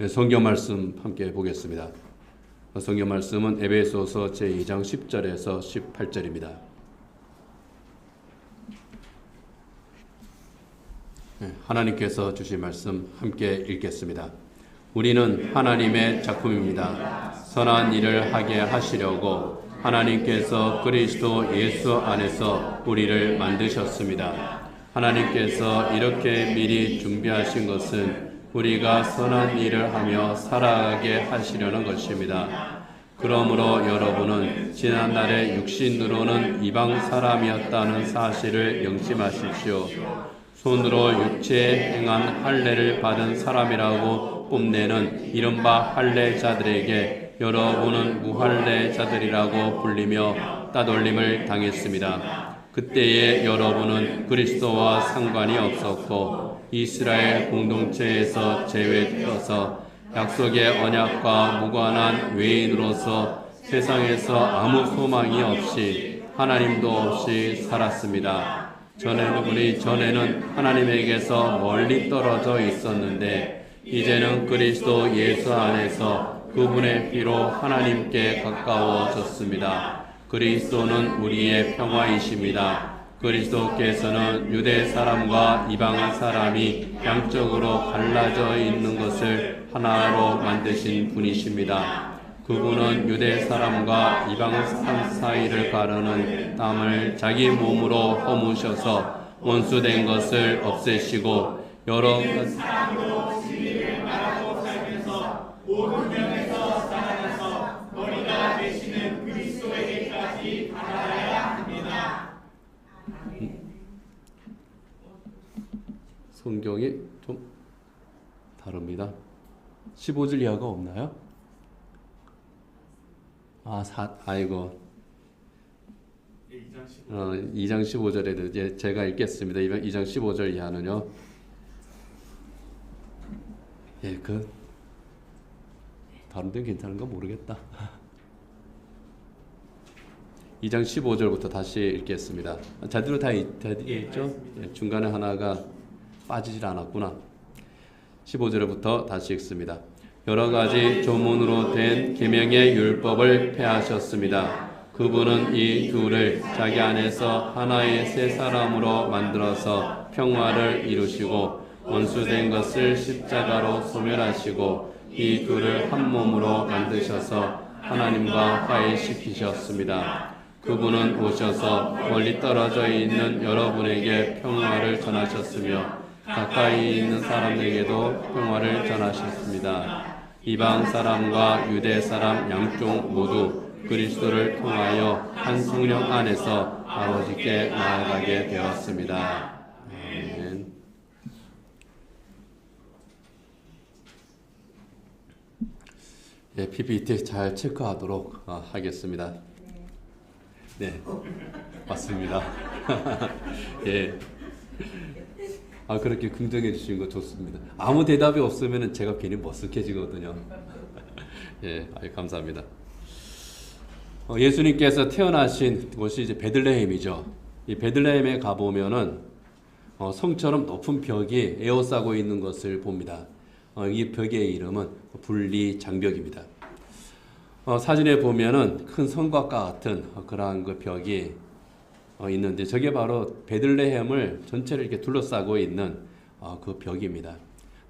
성경 말씀 함께 보겠습니다. 성경 말씀은 에베소서 제2장 10절에서 18절입니다. 하나님께서 주신 말씀 함께 읽겠습니다. 우리는 하나님의 작품입니다. 선한 일을 하게 하시려고 하나님께서 그리스도 예수 안에서 우리를 만드셨습니다. 하나님께서 이렇게 미리 준비하신 것은 우리가 선한 일을 하며 살아가게 하시려는 것입니다. 그러므로 여러분은 지난날의 육신으로는 이방 사람이었다는 사실을 명심하십시오. 손으로 육체에 행한 할례를 받은 사람이라고 뽐내는 이른바 할례자들에게 여러분은 무할례자들이라고 불리며 따돌림을 당했습니다. 그때에 여러분은 그리스도와 상관이 없었고 이스라엘 공동체에서 제외되어서 약속의 언약과 무관한 외인으로서 세상에서 아무 소망이 없이 하나님도 없이 살았습니다. 전에는 하나님에게서 멀리 떨어져 있었는데 이제는 그리스도 예수 안에서 그분의 피로 하나님께 가까워졌습니다. 그리스도는 우리의 평화이십니다. 그리스도께서는 유대 사람과 이방 사람이 양쪽으로 갈라져 있는 것을 하나로 만드신 분이십니다. 그분은 유대 사람과 이방 사람 사이를 가르는 땀을 자기 몸으로 허무셔서 원수된 것을 없애시고 여러 사람으로 진리를 말하고 살면서 모든 면에서 살아나서 머리가 되시는 그리스도에게까지 달아야 합니다. 성경이 좀 다릅니다. 15절 이하가 없나요? 아이고. 2장 15절에도 이제 제가 읽겠습니다. 2장 15절 이하는요. 다른 데 괜찮은가 모르겠다. 2장 15절부터 다시 읽겠습니다. 자대로 다 있죠? 중간에 하나가 빠지질 않았구나. 15절부터 다시 읽습니다. 여러 가지 조문으로 된 계명의 율법을 폐하셨습니다. 그분은 이 둘을 자기 안에서 하나의 새 사람으로 만들어서 평화를 이루시고 원수된 것을 십자가로 소멸하시고 이 둘을 한 몸으로 만드셔서 하나님과 화해시키셨습니다. 그분은 오셔서 멀리 떨어져 있는 여러분에게 평화를 전하셨으며 가까이 있는 사람에게도 평화를 전하셨습니다. 이방 사람과 유대 사람 양쪽 모두 그리스도를 통하여 한 성령 안에서 아버지께 나아가게 되었습니다. 아멘. PPT 잘 체크하도록 하겠습니다. 네, 맞습니다. 예. 그렇게 긍정해 주시는 거 좋습니다. 아무 대답이 없으면 제가 괜히 머쓱해지거든요. 예, 감사합니다. 예수님께서 태어나신 곳이 이제 베들레헴이죠. 이 베들레헴에 가보면은 성처럼 높은 벽이 에워싸고 있는 것을 봅니다. 이 벽의 이름은 분리장벽입니다. 사진에 보면은 큰 성곽과 같은 그러한 그 벽이 있는데 저게 바로 베들레헴을 전체를 이렇게 둘러싸고 있는 그 벽입니다.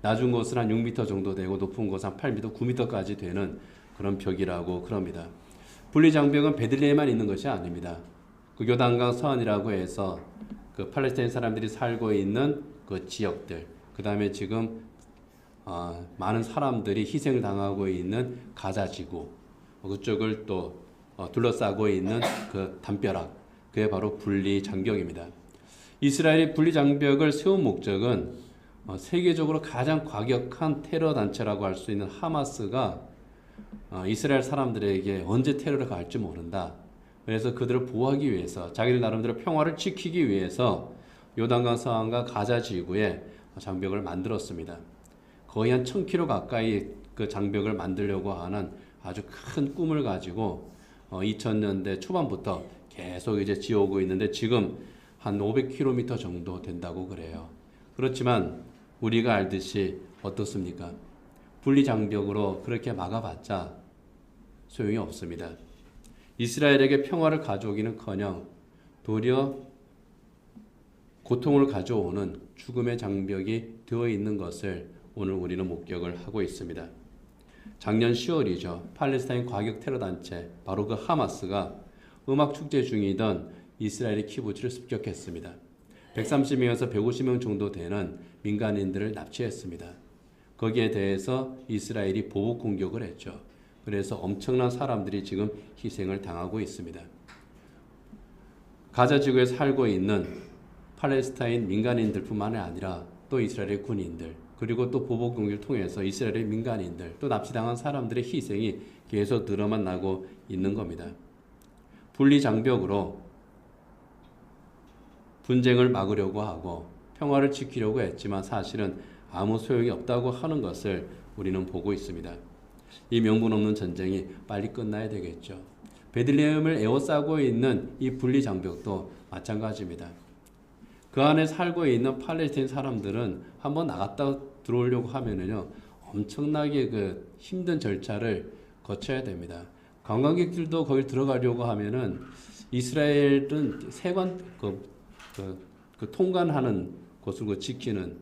낮은 곳은 한 6m 정도 되고 높은 곳은 한 8m, 9m까지 되는 그런 벽이라고 그럽니다. 분리장벽은 베들레헴만 있는 것이 아닙니다. 그 요단강 서안이라고 해서 그 팔레스타인 사람들이 살고 있는 그 지역들, 그 다음에 지금 많은 사람들이 희생을 당하고 있는 가자 지구, 그쪽을 또 둘러싸고 있는 그 담벼락, 그게 바로 분리장벽입니다. 이스라엘이 분리장벽을 세운 목적은 세계적으로 가장 과격한 테러 단체라고 할 수 있는 하마스가 이스라엘 사람들에게 언제 테러를 가할지 모른다. 그래서 그들을 보호하기 위해서 자기들 나름대로 평화를 지키기 위해서 요단강 서안과 가자 지구에 장벽을 만들었습니다. 거의 한 1000km 가까이 그 장벽을 만들려고 하는 아주 큰 꿈을 가지고 2000년대 초반부터 계속 이제 지어오고 있는데 지금 한 500km 정도 된다고 그래요. 그렇지만 우리가 알듯이 어떻습니까? 분리장벽으로 그렇게 막아봤자 소용이 없습니다. 이스라엘에게 평화를 가져오기는커녕 도리어 고통을 가져오는 죽음의 장벽이 되어 있는 것을 오늘 우리는 목격을 하고 있습니다. 작년 10월이죠. 팔레스타인 과격 테러 단체 바로 그 하마스가 음악 축제 중이던 이스라엘의 키부츠를 습격했습니다. 130명에서 150명 정도 되는 민간인들을 납치했습니다. 거기에 대해서 이스라엘이 보복 공격을 했죠. 그래서 엄청난 사람들이 지금 희생을 당하고 있습니다. 가자 지구에 살고 있는 팔레스타인 민간인들뿐만 아니라 또 이스라엘의 군인들, 그리고 또 보복 공격을 통해서 이스라엘의 민간인들, 또 납치당한 사람들의 희생이 계속 늘어만 나고 있는 겁니다. 분리장벽으로 분쟁을 막으려고 하고 평화를 지키려고 했지만 사실은 아무 소용이 없다고 하는 것을 우리는 보고 있습니다. 이 명분 없는 전쟁이 빨리 끝나야 되겠죠. 베들레헴을 에워싸고 있는 이 분리장벽도 마찬가지입니다. 그 안에 살고 있는 팔레스타인 사람들은 한번 나갔다 들어오려고 하면은요, 엄청나게 그 힘든 절차를 거쳐야 됩니다. 관광객들도 거기 들어가려고 하면은 이스라엘은 세관 그 통관하는 곳을 지키는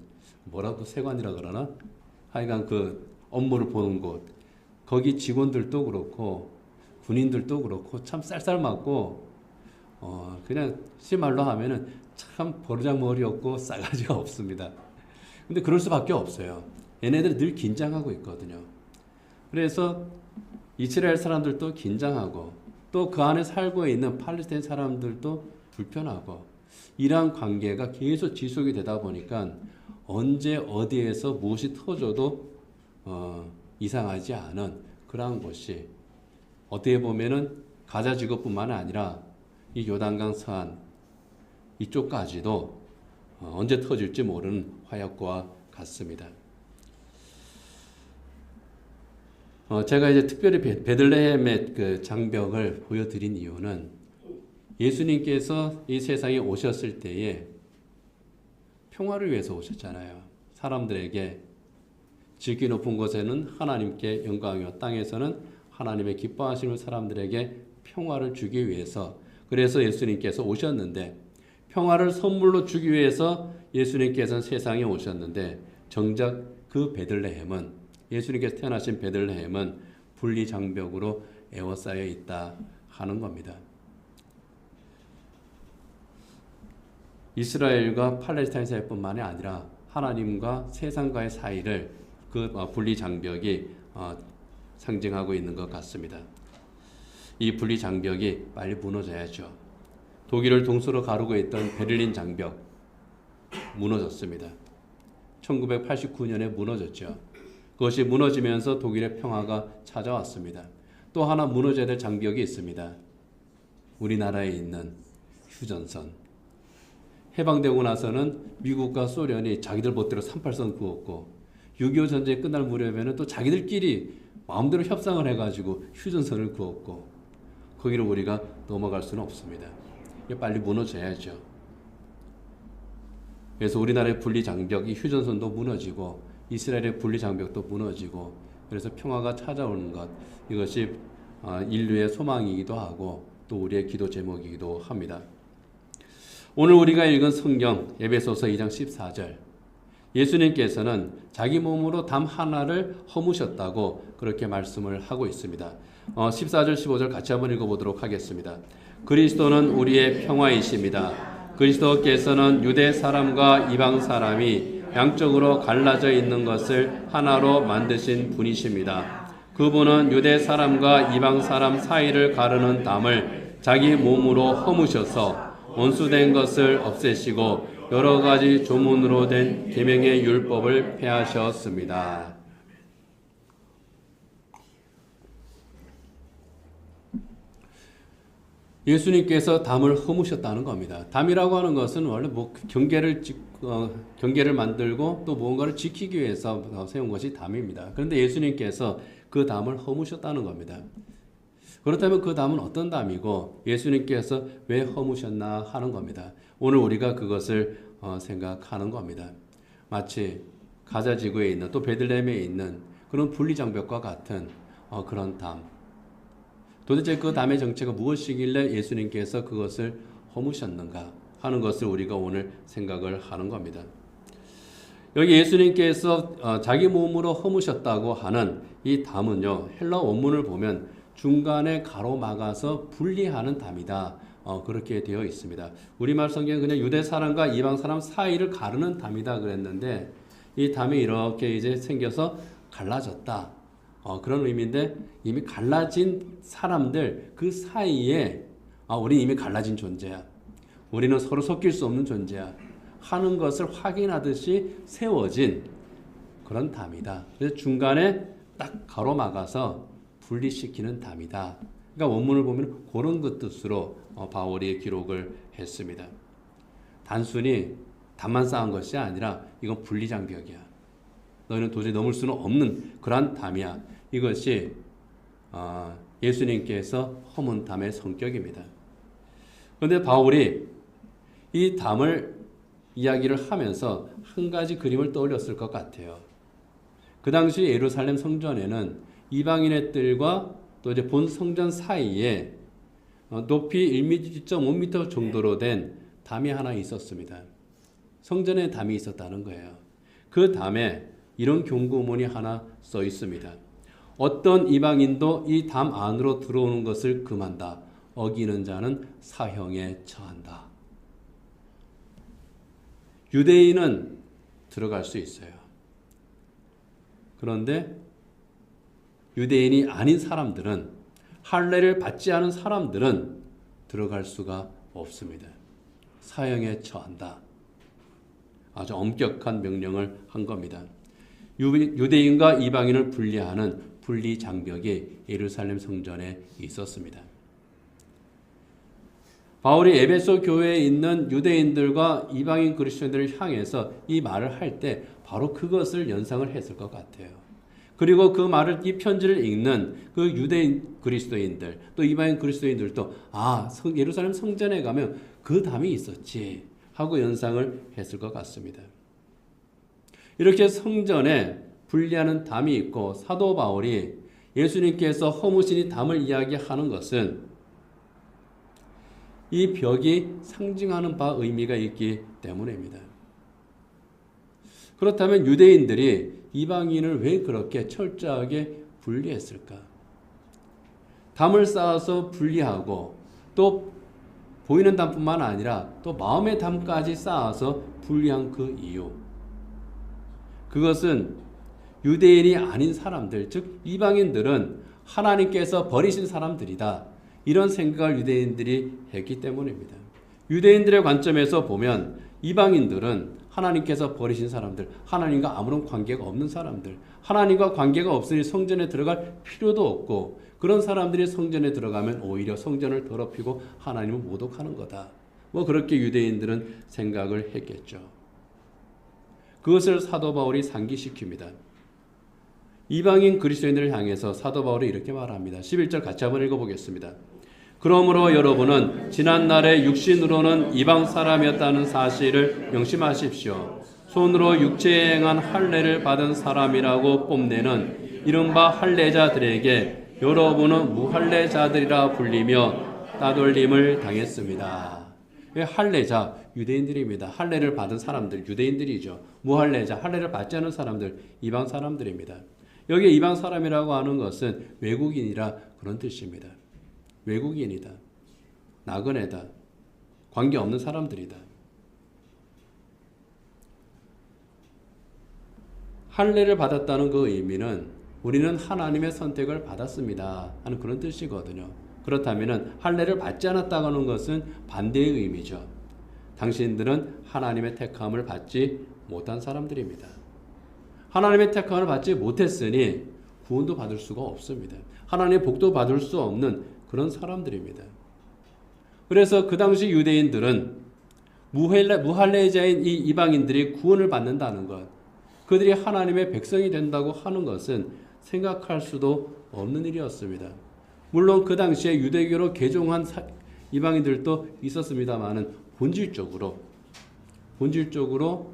뭐라고 세관이라 그러나? 하여간 그 업무를 보는 곳, 거기 직원들도 그렇고 군인들도 그렇고 참 쌀쌀맞고 그냥 실말로 하면은 참 버르장머리 없고 싸가지가 없습니다. 근데 그럴 수밖에 없어요. 얘네들이 늘 긴장하고 있거든요. 그래서 이스라엘 사람들도 긴장하고 또 그 안에 살고 있는 팔레스타인 사람들도 불편하고 이러한 관계가 계속 지속이 되다 보니까 언제 어디에서 무엇이 터져도 이상하지 않은 그러한 곳이 어떻게 보면은 가자 지구뿐만 아니라 이 요단강 서안 이쪽까지도 언제 터질지 모르는 화약고와 같습니다. 제가 이제 특별히 베들레헴의 그 장벽을 보여드린 이유는 예수님께서 이 세상에 오셨을 때에 평화를 위해서 오셨잖아요. 사람들에게 지극히 높은 곳에는 하나님께 영광이요 땅에서는 하나님의 기뻐하시는 사람들에게 평화를 주기 위해서, 그래서 예수님께서 오셨는데 평화를 선물로 주기 위해서 예수님께서는 세상에 오셨는데 정작 그 베들레헴은, 예수님께서 태어나신 베들레헴은 분리장벽으로 에워싸여 있다 하는 겁니다. 이스라엘과 팔레스타인 사이뿐만이 아니라 하나님과 세상과의 사이를 그 분리장벽이 상징하고 있는 것 같습니다. 이 분리장벽이 빨리 무너져야죠. 독일을 동서로 가르고 있던 베를린 장벽 무너졌습니다. 1989년에 무너졌죠. 그것이 무너지면서 독일의 평화가 찾아왔습니다. 또 하나 무너져야 될 장벽이 있습니다. 우리나라에 있는 휴전선. 해방되고 나서는 미국과 소련이 자기들 멋대로 38선 그었고 6.25 전쟁이 끝날 무렵에는 또 자기들끼리 마음대로 협상을 해가지고 휴전선을 그었고 거기를 우리가 넘어갈 수는 없습니다. 이게 빨리 무너져야죠. 그래서 우리나라의 분리장벽, 이 휴전선도 무너지고 이스라엘의 분리장벽도 무너지고 그래서 평화가 찾아오는 것, 이것이 인류의 소망이기도 하고 또 우리의 기도 제목이기도 합니다. 오늘 우리가 읽은 성경 에베소서 2장 14절, 예수님께서는 자기 몸으로 담 하나를 허무셨다고 그렇게 말씀을 하고 있습니다. 14절 15절 같이 한번 읽어보도록 하겠습니다. 그리스도는 우리의 평화이십니다. 그리스도께서는 유대 사람과 이방 사람이 양쪽으로 갈라져 있는 것을 하나로 만드신 분이십니다. 그분은 유대 사람과 이방 사람 사이를 가르는 담을 자기 몸으로 허무셔서 원수된 것을 없애시고 여러 가지 조문으로 된 계명의 율법을 폐하셨습니다. 예수님께서 담을 허무셨다는 겁니다. 담이라고 하는 것은 원래 경계를 만들고 또 무언가를 지키기 위해서 세운 것이 담입니다. 그런데 예수님께서 그 담을 허무셨다는 겁니다. 그렇다면 그 담은 어떤 담이고 예수님께서 왜 허무셨나 하는 겁니다. 오늘 우리가 그것을 생각하는 겁니다. 마치 가자 지구에 있는 또 베들레헴에 있는 그런 분리장벽과 같은 그런 담. 도대체 그 담의 정체가 무엇이길래 예수님께서 그것을 허무셨는가 하는 것을 우리가 오늘 생각을 하는 겁니다. 여기 예수님께서 자기 몸으로 허무셨다고 하는 이 담은요, 헬라 원문을 보면 중간에 가로막아서 분리하는 담이다. 그렇게 되어 있습니다. 우리말 성경은 그냥 유대 사람과 이방 사람 사이를 가르는 담이다 그랬는데 이 담이 이렇게 이제 생겨서 갈라졌다. 그런 의미인데 이미 갈라진 사람들 그 사이에 우리 이미 갈라진 존재야. 우리는 서로 섞일 수 없는 존재야. 하는 것을 확인하듯이 세워진 그런 담이다. 그래서 중간에 딱 가로막아서 분리시키는 담이다. 그러니까 원문을 보면 그런 그 뜻으로 바울이 기록을 했습니다. 단순히 담만 쌓은 것이 아니라 이건 분리장벽이야. 너희는 도저히 넘을 수는 없는 그러한 담이야. 이것이 예수님께서 허문 담의 성격입니다. 그런데 바울이 이 담을 이야기를 하면서 한 가지 그림을 떠올렸을 것 같아요. 그 당시 예루살렘 성전에는 이방인의 뜰과 또 이제 본 성전 사이에 높이 1.5m 정도로 된 담이 하나 있었습니다. 성전에 담이 있었다는 거예요. 그 담에 이런 경고문이 하나 써 있습니다. 어떤 이방인도 이 담 안으로 들어오는 것을 금한다. 어기는 자는 사형에 처한다. 유대인은 들어갈 수 있어요. 그런데 유대인이 아닌 사람들은, 할례를 받지 않은 사람들은 들어갈 수가 없습니다. 사형에 처한다. 아주 엄격한 명령을 한 겁니다. 유대인과 이방인을 분리하는 분리장벽이 예루살렘 성전에 있었습니다. 바울이 에베소 교회에 있는 유대인들과 이방인 그리스도인들을 향해서 이 말을 할 때 바로 그것을 연상을 했을 것 같아요. 그리고 그 말을, 이 편지를 읽는 그 유대인 그리스도인들 또 이방인 그리스도인들도 예루살렘 성전에 가면 그 담이 있었지 하고 연상을 했을 것 같습니다. 이렇게 성전에 분리하는 담이 있고 사도 바울이 예수님께서 허무신 이 담을 이야기하는 것은 이 벽이 상징하는 바 의미가 있기 때문입니다. 그렇다면 유대인들이 이방인을 왜 그렇게 철저하게 분리했을까? 담을 쌓아서 분리하고 또 보이는 담뿐만 아니라 또 마음의 담까지 쌓아서 분리한 그 이유. 그것은 유대인이 아닌 사람들, 즉 이방인들은 하나님께서 버리신 사람들이다. 이런 생각을 유대인들이 했기 때문입니다. 유대인들의 관점에서 보면 이방인들은 하나님께서 버리신 사람들, 하나님과 아무런 관계가 없는 사람들, 하나님과 관계가 없으니 성전에 들어갈 필요도 없고 그런 사람들이 성전에 들어가면 오히려 성전을 더럽히고 하나님을 모독하는 거다. 그렇게 유대인들은 생각을 했겠죠. 그것을 사도 바울이 상기시킵니다. 이방인 그리스도인들을 향해서 사도 바울이 이렇게 말합니다. 11절 같이 한번 읽어보겠습니다. 그러므로 여러분은 지난날에 육신으로는 이방 사람이었다는 사실을 명심하십시오. 손으로 육체에 행한 할례를 받은 사람이라고 뽐내는 이른바 할례자들에게 여러분은 무할례자들이라 불리며 따돌림을 당했습니다. 할례자, 유대인들입니다. 할례를 받은 사람들, 유대인들이죠. 무할례자, 할례를 받지 않은 사람들, 이방 사람들입니다. 여기 이방 사람이라고 하는 것은 외국인이라 그런 뜻입니다. 외국인이다. 나그네다. 관계없는 사람들이다. 할례를 받았다는 그 의미는 우리는 하나님의 선택을 받았습니다 하는 그런 뜻이거든요. 그렇다면 할례를 받지 않았다고 하는 것은 반대의 의미죠. 당신들은 하나님의 택함을 받지 못한 사람들입니다. 하나님의 택함을 받지 못했으니 구원도 받을 수가 없습니다. 하나님의 복도 받을 수 없는 그런 사람들입니다. 그래서 그 당시 유대인들은 무할례자인 이 이방인들이 구원을 받는다는 것, 그들이 하나님의 백성이 된다고 하는 것은 생각할 수도 없는 일이었습니다. 물론 그 당시에 유대교로 개종한 이방인들도 있었습니다만은 본질적으로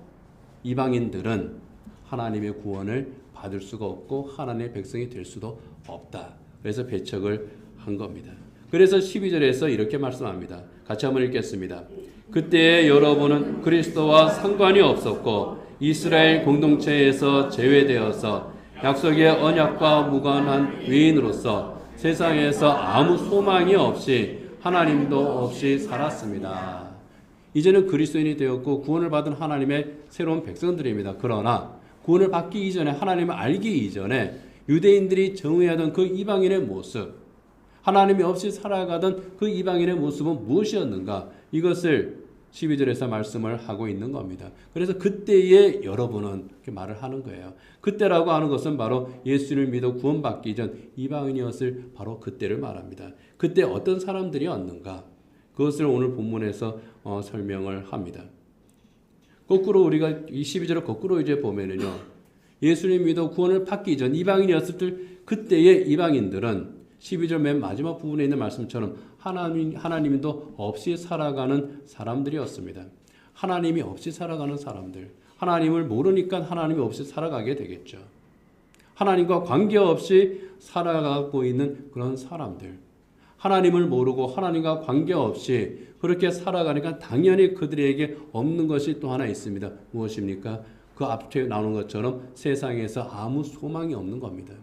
이방인들은 하나님의 구원을 받을 수가 없고 하나님의 백성이 될 수도 없다. 그래서 배척을 한 겁니다. 그래서 12절에서 이렇게 말씀합니다. 같이 한번 읽겠습니다. 그때 여러분은 그리스도와 상관이 없었고 이스라엘 공동체에서 제외되어서 약속의 언약과 무관한 외인으로서 세상에서 아무 소망이 없이 하나님도 없이 살았습니다. 이제는 그리스도인이 되었고 구원을 받은 하나님의 새로운 백성들입니다. 그러나 구원을 받기 이전에, 하나님을 알기 이전에 유대인들이 정의하던 그 이방인의 모습, 하나님이 없이 살아가던 그 이방인의 모습은 무엇이었는가? 이것을 12절에서 말씀을 하고 있는 겁니다. 그래서 그때의 여러분은 이렇게 말을 하는 거예요. 그때라고 하는 것은 바로 예수를 믿어 구원받기 전 이방인이었을 바로 그때를 말합니다. 그때 어떤 사람들이었는가? 그것을 오늘 본문에서 설명을 합니다. 거꾸로 우리가 이 12절을 거꾸로 이제 보면은요. 예수를 믿어 구원을 받기 전 이방인이었을 때 그때의 이방인들은 12절 맨 마지막 부분에 있는 말씀처럼 하나님도 없이 살아가는 사람들이었습니다. 하나님이 없이 살아가는 사람들. 하나님을 모르니까 하나님이 없이 살아가게 되겠죠. 하나님과 관계없이 살아가고 있는 그런 사람들. 하나님을 모르고 하나님과 관계없이 그렇게 살아가니까 당연히 그들에게 없는 것이 또 하나 있습니다. 무엇입니까? 그 앞에 나오는 것처럼 세상에서 아무 소망이 없는 겁니다.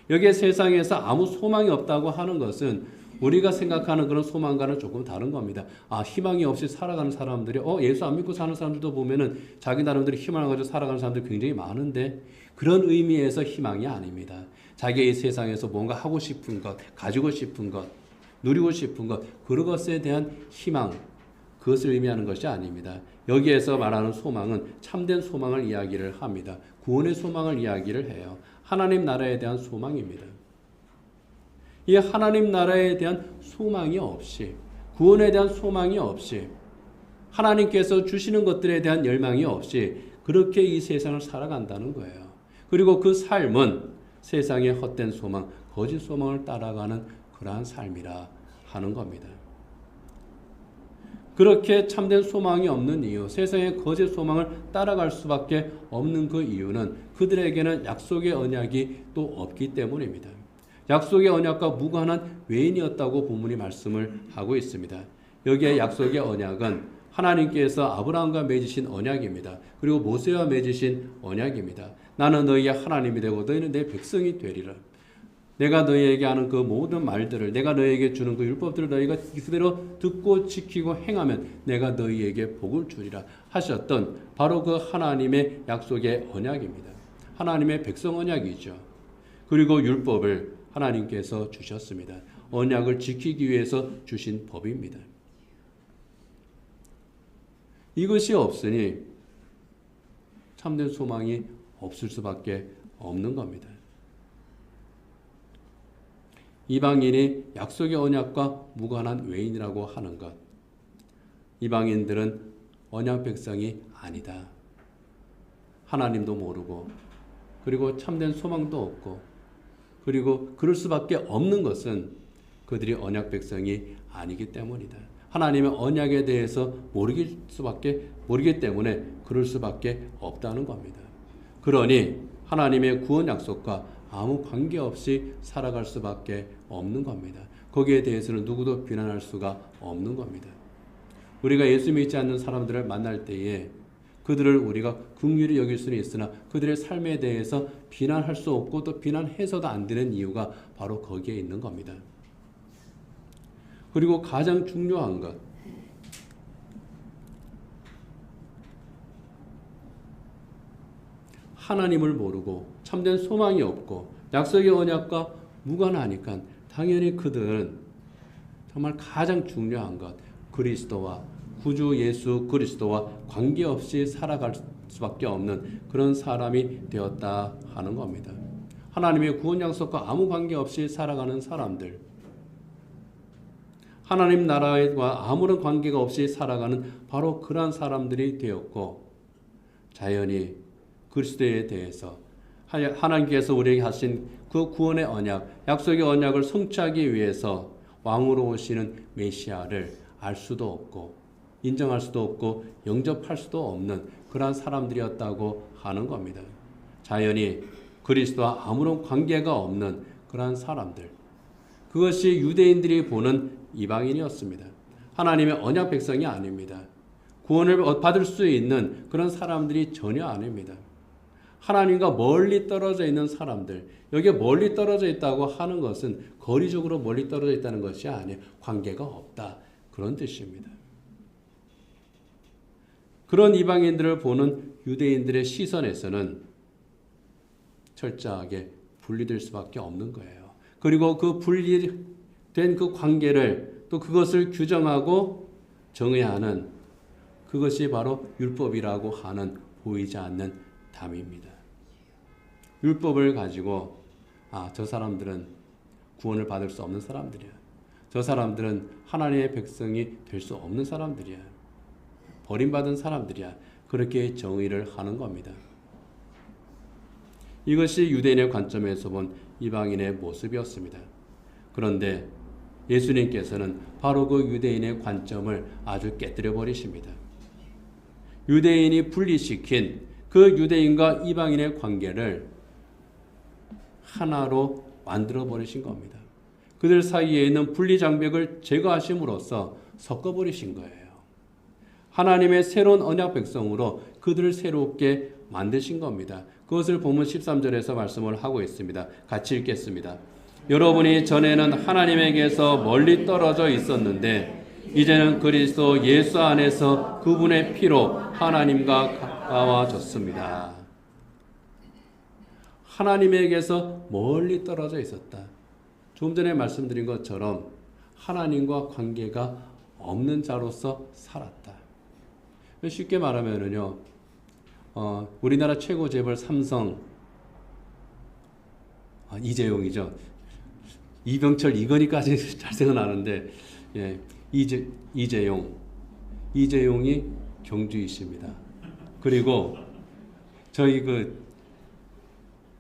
여기에 세상에서 아무 소망이 없다고 하는 것은 우리가 생각하는 그런 소망과는 조금 다른 겁니다. 희망이 없이 살아가는 사람들이 예수 안 믿고 사는 사람들도 보면은 자기 나름대로 희망을 가지고 살아가는 사람들이 굉장히 많은데 그런 의미에서 희망이 아닙니다. 자기의 세상에서 뭔가 하고 싶은 것, 가지고 싶은 것, 누리고 싶은 것, 그것에 대한 희망, 그것을 의미하는 것이 아닙니다. 여기에서 말하는 소망은 참된 소망을 이야기를 합니다. 구원의 소망을 이야기를 해요. 하나님 나라에 대한 소망입니다. 이 하나님 나라에 대한 소망이 없이, 구원에 대한 소망이 없이, 하나님께서 주시는 것들에 대한 열망이 없이 그렇게 이 세상을 살아간다는 거예요. 그리고 그 삶은 세상의 헛된 소망, 거짓 소망을 따라가는 그러한 삶이라 하는 겁니다. 그렇게 참된 소망이 없는 이유, 세상의 거짓 소망을 따라갈 수밖에 없는 그 이유는 그들에게는 약속의 언약이 또 없기 때문입니다. 약속의 언약과 무관한 외인이었다고 본문이 말씀을 하고 있습니다. 여기에 약속의 언약은 하나님께서 아브라함과 맺으신 언약입니다. 그리고 모세와 맺으신 언약입니다. 나는 너희의 하나님이 되고 너희는 내 백성이 되리라. 내가 너희에게 하는 그 모든 말들을, 내가 너희에게 주는 그 율법들을 너희가 그대로 듣고 지키고 행하면 내가 너희에게 복을 주리라 하셨던 바로 그 하나님의 약속의 언약입니다. 하나님의 백성 언약이죠. 그리고 율법을 하나님께서 주셨습니다. 언약을 지키기 위해서 주신 법입니다. 이것이 없으니 참된 소망이 없을 수밖에 없는 겁니다. 이방인이 약속의 언약과 무관한 외인이라고 하는 것. 이방인들은 언약 백성이 아니다. 하나님도 모르고 그리고 참된 소망도 없고 그리고 그럴 수밖에 없는 것은 그들이 언약 백성이 아니기 때문이다. 하나님의 언약에 대해서 모르기 때문에 그럴 수밖에 없다는 겁니다. 그러니 하나님의 구원 약속과 아무 관계없이 살아갈 수밖에 없는 겁니다. 거기에 대해서는 누구도 비난할 수가 없는 겁니다. 우리가 예수 믿지 않는 사람들을 만날 때에 그들을 우리가 긍휼히 여길 수는 있으나 그들의 삶에 대해서 비난할 수 없고 또 비난해서도 안 되는 이유가 바로 거기에 있는 겁니다. 그리고 가장 중요한 것, 하나님을 모르고 참된 소망이 없고 약속의 언약과 무관하니까 당연히 그들은 정말 가장 중요한 것, 그리스도와 구주 예수 그리스도와 관계없이 살아갈 수밖에 없는 그런 사람이 되었다 하는 겁니다. 하나님의 구원 약속과 아무 관계없이 살아가는 사람들, 하나님 나라와 아무런 관계가 없이 살아가는 바로 그러한 사람들이 되었고 자연히 그리스도에 대해서 하나님께서 우리에게 하신 그 구원의 언약, 약속의 언약을 성취하기 위해서 왕으로 오시는 메시아를 알 수도 없고 인정할 수도 없고 영접할 수도 없는 그러한 사람들이었다고 하는 겁니다. 자연히 그리스도와 아무런 관계가 없는 그러한 사람들. 그것이 유대인들이 보는 이방인이었습니다. 하나님의 언약 백성이 아닙니다. 구원을 받을 수 있는 그런 사람들이 전혀 아닙니다. 하나님과 멀리 떨어져 있는 사람들, 여기에 멀리 떨어져 있다고 하는 것은 거리적으로 멀리 떨어져 있다는 것이 아니에요. 관계가 없다. 그런 뜻입니다. 그런 이방인들을 보는 유대인들의 시선에서는 철저하게 분리될 수밖에 없는 거예요. 그리고 그 분리된 그 관계를 또 그것을 규정하고 정해야 하는 그것이 바로 율법이라고 하는 보이지 않는 담입니다. 율법을 가지고 저 사람들은 구원을 받을 수 없는 사람들이야. 저 사람들은 하나님의 백성이 될 수 없는 사람들이야. 버림받은 사람들이야. 그렇게 정의를 하는 겁니다. 이것이 유대인의 관점에서 본 이방인의 모습이었습니다. 그런데 예수님께서는 바로 그 유대인의 관점을 아주 깨뜨려 버리십니다. 유대인이 분리시킨 그 유대인과 이방인의 관계를 하나로 만들어 버리신 겁니다. 그들 사이에 있는 분리장벽을 제거하심으로써 섞어버리신 거예요. 하나님의 새로운 언약 백성으로 그들을 새롭게 만드신 겁니다. 그것을 본문 13절에서 말씀을 하고 있습니다. 같이 읽겠습니다. 여러분이 전에는 하나님에게서 멀리 떨어져 있었는데 이제는 그리스도 예수 안에서 그분의 피로 하나님과 가까워졌습니다. 하나님에게서 멀리 떨어져 있었다. 조금 전에 말씀드린 것처럼 하나님과 관계가 없는 자로서 살았다. 쉽게 말하면은요, 우리나라 최고 재벌 삼성 이재용이죠. 이병철, 이건희까지 잘 생각나는데, 예, 이재용이 경주이씨입니다. 그리고 저희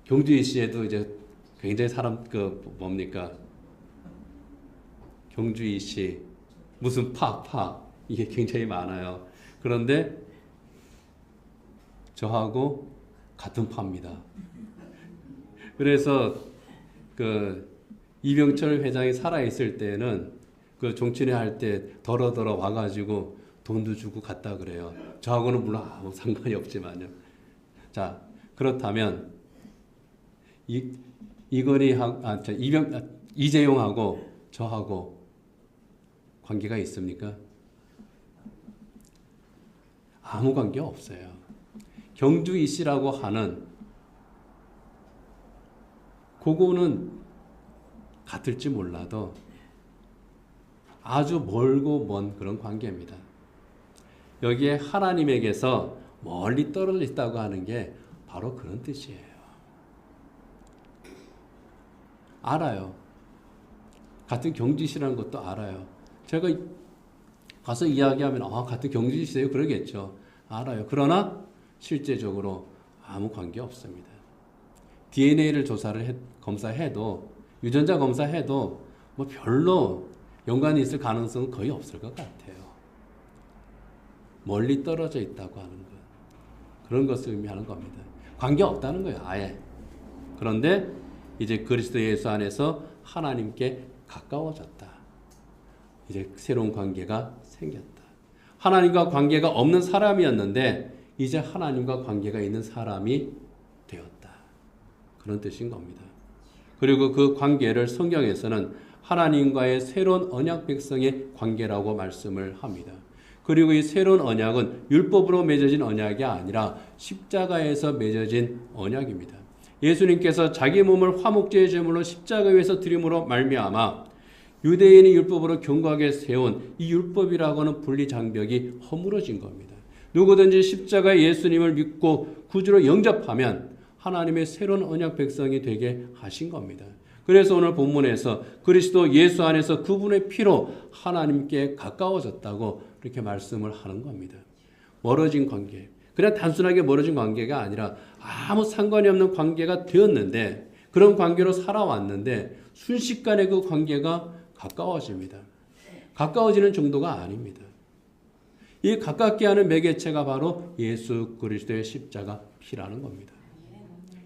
경주이씨에도 이제 굉장히 경주이씨 무슨 이게 굉장히 많아요. 그런데 저하고 같은 파입니다. 그래서 이병철 회장이 살아있을 때는 종친회 할 때 덜어덜어 와가지고 돈도 주고 갔다 그래요. 저하고는 물론 아무 상관이 없지만요. 자, 그렇다면 이재용하고 저하고 관계가 있습니까? 아무 관계 없어요. 경주 이씨라고 하는 그거는 같을지 몰라도 아주 멀고 먼 그런 관계입니다. 여기에 하나님에게서 멀리 떨어져 있다고 하는 게 바로 그런 뜻이에요. 알아요. 같은 경주시라는 것도 알아요. 제가 가서 이야기하면 같은 경주시세요? 그러겠죠. 알아요. 그러나 실제적으로 아무 관계 없습니다. DNA를 검사해도 유전자 검사해도 별로 연관이 있을 가능성은 거의 없을 것 같아요. 멀리 떨어져 있다고 하는 것. 그런 것을 의미하는 겁니다. 관계 없다는 거예요. 아예. 그런데 이제 그리스도 예수 안에서 하나님께 가까워졌다. 이제 새로운 관계가 생겼다. 하나님과 관계가 없는 사람이었는데 이제 하나님과 관계가 있는 사람이 되었다. 그런 뜻인 겁니다. 그리고 그 관계를 성경에서는 하나님과의 새로운 언약 백성의 관계라고 말씀을 합니다. 그리고 이 새로운 언약은 율법으로 맺어진 언약이 아니라 십자가에서 맺어진 언약입니다. 예수님께서 자기 몸을 화목제의 제물로 십자가 위에서 드림으로 말미암아 유대인이 율법으로 견고하게 세운 이 율법이라고 하는 분리장벽이 허물어진 겁니다. 누구든지 십자가의 예수님을 믿고 구주로 영접하면 하나님의 새로운 언약 백성이 되게 하신 겁니다. 그래서 오늘 본문에서 그리스도 예수 안에서 그분의 피로 하나님께 가까워졌다고 이렇게 말씀을 하는 겁니다. 멀어진 관계. 그냥 단순하게 멀어진 관계가 아니라 아무 상관이 없는 관계가 되었는데 그런 관계로 살아왔는데 순식간에 그 관계가 가까워집니다. 가까워지는 정도가 아닙니다. 이 가깝게 하는 매개체가 바로 예수 그리스도의 십자가 피라는 겁니다.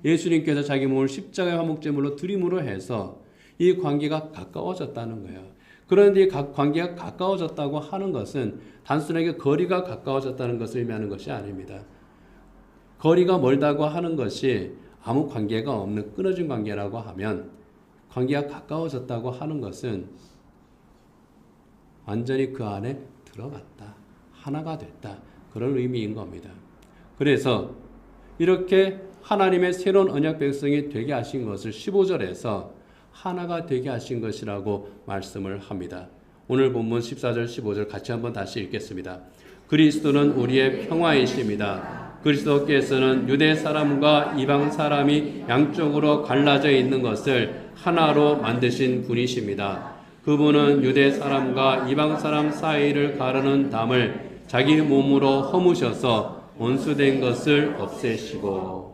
예수님께서 자기 몸을 십자가의 화목제물로 드림으로 해서 이 관계가 가까워졌다는 거예요. 그런데 이 관계가 가까워졌다고 하는 것은 단순하게 거리가 가까워졌다는 것을 의미하는 것이 아닙니다. 거리가 멀다고 하는 것이 아무 관계가 없는 끊어진 관계라고 하면, 관계가 가까워졌다고 하는 것은 완전히 그 안에 들어갔다, 하나가 됐다, 그런 의미인 겁니다. 그래서 이렇게 하나님의 새로운 언약 백성이 되게 하신 것을 15절에서 하나가 되게 하신 것이라고 말씀을 합니다. 오늘 본문 14절 15절 같이 한번 다시 읽겠습니다. 그리스도는 우리의 평화이십니다. 그리스도께서는 유대 사람과 이방 사람이 양쪽으로 갈라져 있는 것을 하나로 만드신 분이십니다. 그분은 유대 사람과 이방 사람 사이를 가르는 담을 자기 몸으로 허무셔서 원수된 것을 없애시고,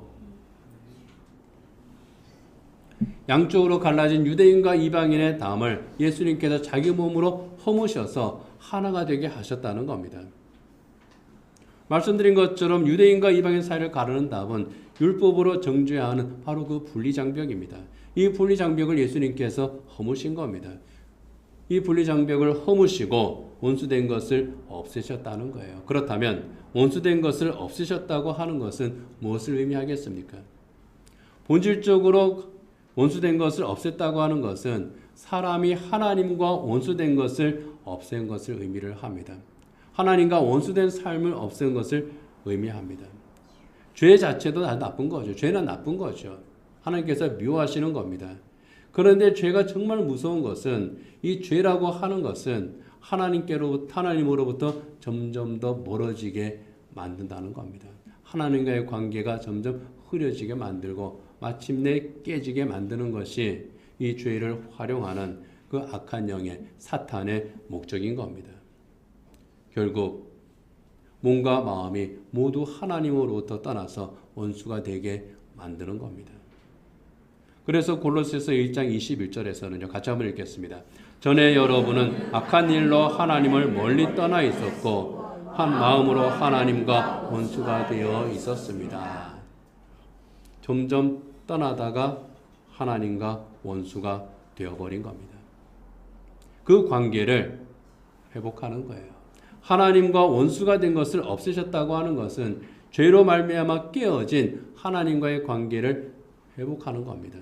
양쪽으로 갈라진 유대인과 이방인의 담을 예수님께서 자기 몸으로 허무셔서 하나가 되게 하셨다는 겁니다. 말씀드린 것처럼 유대인과 이방인 사이를 가르는 담은 율법으로 정죄해야 하는 바로 그 분리장벽입니다. 이 분리장벽을 예수님께서 허무신 겁니다. 이 분리장벽을 허무시고 원수된 것을 없애셨다는 거예요. 그렇다면 원수된 것을 없애셨다고 하는 것은 무엇을 의미하겠습니까? 본질적으로 원수된 것을 없앴다고 하는 것은 사람이 하나님과 원수된 것을 없앤 것을 의미를 합니다. 하나님과 원수된 삶을 없앤 것을 의미합니다. 죄 자체도 다 나쁜 거죠. 죄는 나쁜 거죠. 하나님께서 미워하시는 겁니다. 그런데 죄가 정말 무서운 것은, 이 죄라고 하는 것은 하나님으로부터 점점 더 멀어지게 만든다는 겁니다. 하나님과의 관계가 점점 흐려지게 만들고 마침내 깨지게 만드는 것이 이 죄를 활용하는 그 악한 영의 사탄의 목적인 겁니다. 결국 몸과 마음이 모두 하나님으로부터 떠나서 원수가 되게 만드는 겁니다. 그래서 골로새서 1장 21절에서는요, 같이 한번 읽겠습니다. 전에 여러분은 악한 일로 하나님을 멀리 떠나 있었고 한 마음으로 하나님과 원수가 되어 있었습니다. 점점 떠나다가 하나님과 원수가 되어버린 겁니다. 그 관계를 회복하는 거예요. 하나님과 원수가 된 것을 없애셨다고 하는 것은 죄로 말미암아 깨어진 하나님과의 관계를 회복하는 겁니다.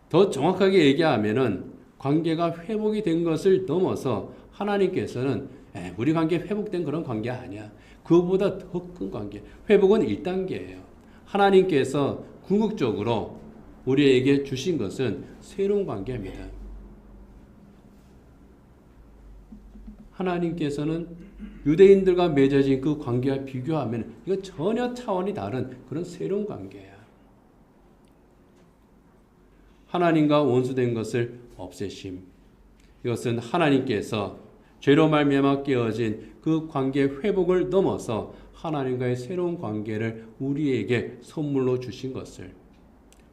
더 정확하게 얘기하면은 관계가 회복이 된 것을 넘어서 하나님께서는 우리 관계 회복된 그런 관계 아니야. 그보다 더 큰 관계. 회복은 1단계예요. 하나님께서 궁극적으로 우리에게 주신 것은 새로운 관계입니다. 하나님께서는 유대인들과 맺어진 그 관계와 비교하면 이건 전혀 차원이 다른 그런 새로운 관계예요. 하나님과 원수된 것을 없애심. 이것은 하나님께서 죄로 말미암아 깨어진 그 관계 회복을 넘어서 하나님과의 새로운 관계를 우리에게 선물로 주신 것을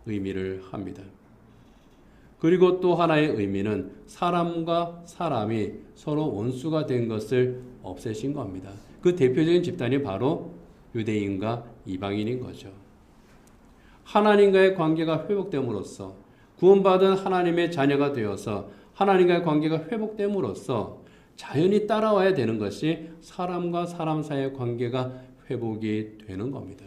의미를 합니다. 그리고 또 하나의 의미는 사람과 사람이 서로 원수가 된 것을 없애신 겁니다. 그 대표적인 집단이 바로 유대인과 이방인인 거죠. 하나님과의 관계가 회복됨으로써, 구원받은 하나님의 자녀가 되어서 하나님과의 관계가 회복됨으로써 자연히 따라와야 되는 것이 사람과 사람 사이의 관계가 회복이 되는 겁니다.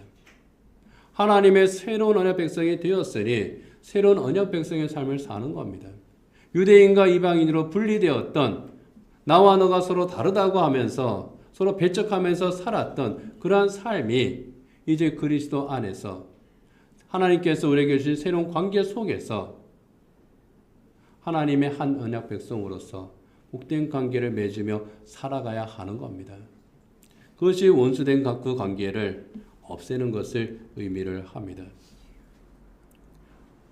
하나님의 새로운 언약 백성이 되었으니 새로운 언약 백성의 삶을 사는 겁니다. 유대인과 이방인으로 분리되었던, 나와 너가 서로 다르다고 하면서 서로 배척하면서 살았던 그러한 삶이 이제 그리스도 안에서 하나님께서 우리에게 주신 새로운 관계 속에서 하나님의 한 언약 백성으로서 복된 관계를 맺으며 살아가야 하는 겁니다. 그것이 원수된 그 관계를 없애는 것을 의미를 합니다.